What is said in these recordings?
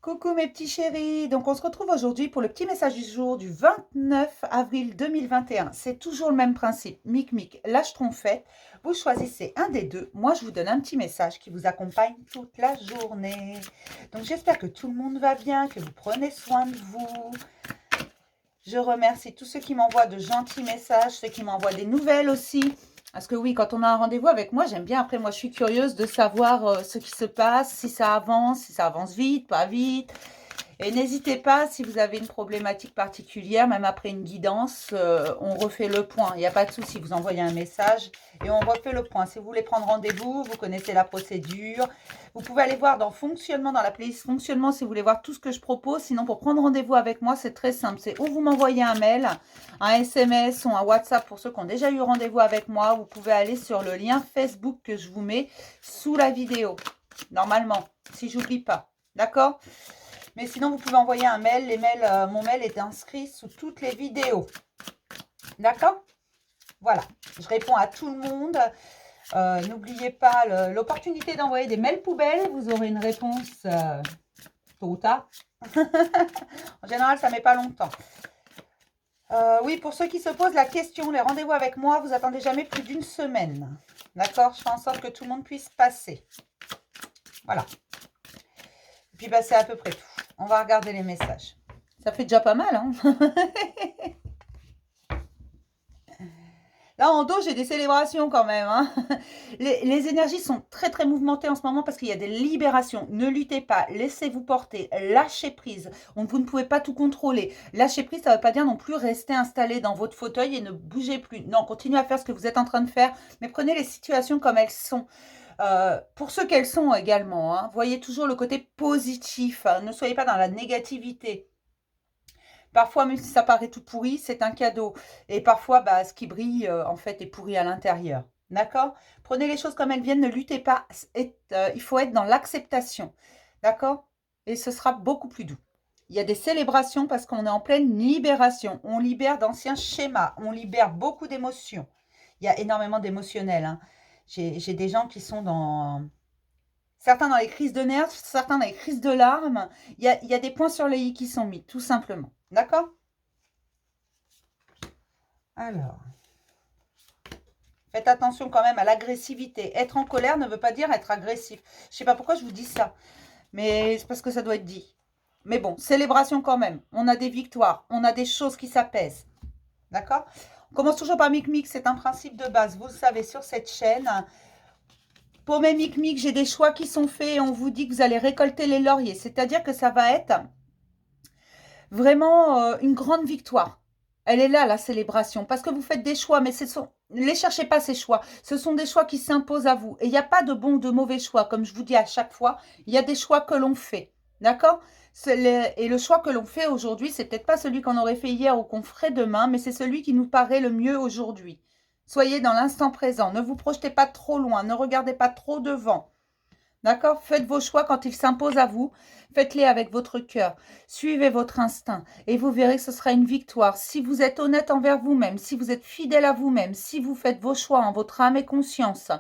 Coucou mes petits chéris, donc on se retrouve aujourd'hui pour le petit message du jour du 29 avril 2021. C'est toujours le même principe, mic lâche ton fait. Vous choisissez un des deux, moi je vous donne un petit message qui vous accompagne toute la journée. Donc j'espère que tout le monde va bien, que vous prenez soin de vous. Je remercie tous ceux qui m'envoient de gentils messages, ceux qui m'envoient des nouvelles aussi. Parce que oui, quand on a un rendez-vous avec moi, j'aime bien. Après, moi, je suis curieuse de savoir ce qui se passe, si ça avance vite, pas vite. Et n'hésitez pas, si vous avez une problématique particulière, même après une guidance, on refait le point. Il n'y a pas de souci, vous envoyez un message et on refait le point. Si vous voulez prendre rendez-vous, vous connaissez la procédure. Vous pouvez aller voir dans Fonctionnement, dans la playlist Fonctionnement, si vous voulez voir tout ce que je propose. Sinon, pour prendre rendez-vous avec moi, c'est très simple. C'est ou vous m'envoyez un mail, un SMS ou un WhatsApp pour ceux qui ont déjà eu rendez-vous avec moi. Vous pouvez aller sur le lien Facebook que je vous mets sous la vidéo. Normalement, si j'oublie pas. D'accord ? Mais sinon, vous pouvez envoyer un mail. Mon mail est inscrit sous toutes les vidéos. D'accord? Voilà. Je réponds à tout le monde. N'oubliez pas l'opportunité d'envoyer des mails poubelles. Vous aurez une réponse tôt ou tard. En général, ça ne met pas longtemps. Oui, pour ceux qui se posent la question, les rendez-vous avec moi, vous attendez jamais plus d'une semaine. D'accord? Je fais en sorte que tout le monde puisse passer. Voilà. Et puis, c'est à peu près tout. On va regarder les messages. Ça fait déjà pas mal, hein? Là, en dos, j'ai des célébrations quand même, hein. Les énergies sont très, très mouvementées en ce moment parce qu'il y a des libérations. Ne luttez pas, laissez-vous porter, lâchez prise. Vous ne pouvez pas tout contrôler. Lâcher prise, ça ne veut pas dire non plus rester installé dans votre fauteuil et ne bougez plus. Non, continuez à faire ce que vous êtes en train de faire, mais prenez les situations comme elles sont. Pour ce qu'elles sont également, hein. Voyez toujours le côté positif, hein. Ne soyez pas dans la négativité. Parfois, même si ça paraît tout pourri, c'est un cadeau. Et parfois, ce qui brille, en fait, est pourri à l'intérieur. D'accord? Prenez les choses comme elles viennent, ne luttez pas. Il faut être dans l'acceptation. D'accord? Et ce sera beaucoup plus doux. Il y a des célébrations parce qu'on est en pleine libération. On libère d'anciens schémas. On libère beaucoup d'émotions. Il y a énormément d'émotionnels, hein. J'ai des gens qui sont dans... Certains dans les crises de nerfs, certains dans les crises de larmes. Il y a des points sur les i qui sont mis, tout simplement. D'accord? Alors, faites attention quand même à l'agressivité. Être en colère ne veut pas dire être agressif. Je ne sais pas pourquoi je vous dis ça, mais c'est parce que ça doit être dit. Mais bon, célébration quand même. On a des victoires, on a des choses qui s'apaisent. D'accord? On commence toujours par Mic, c'est un principe de base. Vous le savez, sur cette chaîne, pour mes Mic, j'ai des choix qui sont faits et on vous dit que vous allez récolter les lauriers. C'est-à-dire que ça va être vraiment une grande victoire. Elle est là, la célébration, parce que vous faites des choix, mais ne les cherchez pas, ces choix. Ce sont des choix qui s'imposent à vous. Et il n'y a pas de bons ou de mauvais choix, comme je vous dis à chaque fois. Il y a des choix que l'on fait. D'accord? Et le choix que l'on fait aujourd'hui, c'est peut-être pas celui qu'on aurait fait hier ou qu'on ferait demain, mais c'est celui qui nous paraît le mieux aujourd'hui. Soyez dans l'instant présent. Ne vous projetez pas trop loin. Ne regardez pas trop devant. D'accord? Faites vos choix quand ils s'imposent à vous. Faites-les avec votre cœur. Suivez votre instinct et vous verrez que ce sera une victoire. Si vous êtes honnête envers vous-même, si vous êtes fidèle à vous-même, si vous faites vos choix en votre âme et conscience,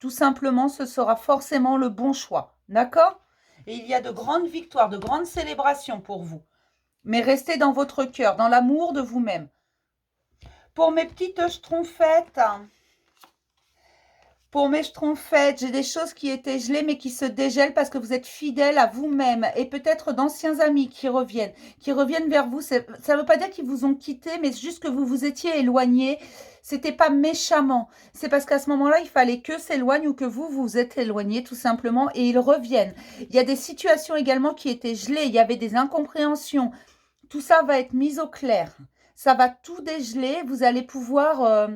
tout simplement, ce sera forcément le bon choix. D'accord? Et il y a de grandes victoires, de grandes célébrations pour vous. Mais restez dans votre cœur, dans l'amour de vous-même. Pour mes petites schtroumpfettes... Pour mes schtroumpfettes, j'ai des choses qui étaient gelées mais qui se dégèlent parce que vous êtes fidèle à vous-même et peut-être d'anciens amis qui reviennent vers vous. Ça ne veut pas dire qu'ils vous ont quitté, mais juste que vous vous étiez éloigné. C'était pas méchamment. C'est parce qu'à ce moment-là, il fallait qu'eux s'éloignent ou que vous vous êtes éloigné tout simplement et ils reviennent. Il y a des situations également qui étaient gelées. Il y avait des incompréhensions. Tout ça va être mis au clair. Ça va tout dégeler. Vous allez pouvoir...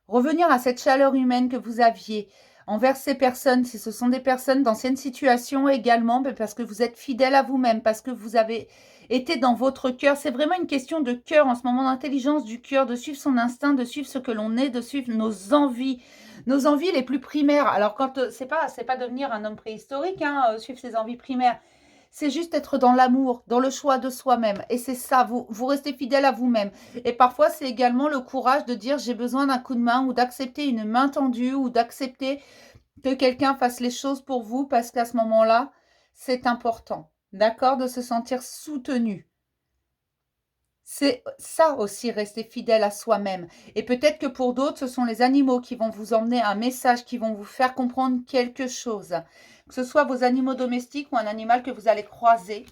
revenir à cette chaleur humaine que vous aviez envers ces personnes, si ce sont des personnes d'anciennes situations également, parce que vous êtes fidèle à vous-même, parce que vous avez été dans votre cœur. C'est vraiment une question de cœur en ce moment, d'intelligence du cœur, de suivre son instinct, de suivre ce que l'on est, de suivre nos envies les plus primaires. Alors, quand c'est pas devenir un homme préhistorique, hein, suivre ses envies primaires. C'est juste être dans l'amour, dans le choix de soi-même. Et c'est ça, vous restez fidèle à vous-même. Et parfois, c'est également le courage de dire j'ai besoin d'un coup de main ou d'accepter une main tendue ou d'accepter que quelqu'un fasse les choses pour vous parce qu'à ce moment-là, c'est important, d'accord, de se sentir soutenu. C'est ça aussi, rester fidèle à soi-même. Et peut-être que pour d'autres, ce sont les animaux qui vont vous emmener un message, qui vont vous faire comprendre quelque chose. Que ce soit vos animaux domestiques ou un animal que vous allez croiser.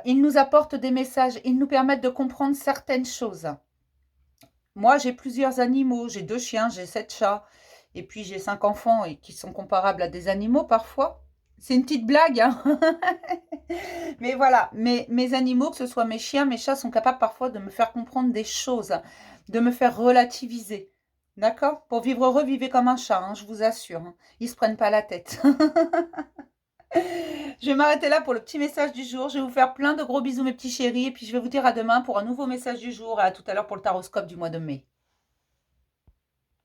Ils nous apportent des messages, ils nous permettent de comprendre certaines choses. Moi, j'ai plusieurs animaux, j'ai 2 chiens, j'ai 7 chats, et puis j'ai 5 enfants et qui sont comparables à des animaux parfois. C'est une petite blague, hein. Mais voilà, mes animaux, que ce soit mes chiens, mes chats, sont capables parfois de me faire comprendre des choses, de me faire relativiser. D'accord? Pour vivre heureux, vivez comme un chat, hein, je vous assure, hein. Ils se prennent pas la tête. Je vais m'arrêter là pour le petit message du jour. Je vais vous faire plein de gros bisous, mes petits chéris, et puis je vais vous dire à demain pour un nouveau message du jour et à tout à l'heure pour le taroscope du mois de mai.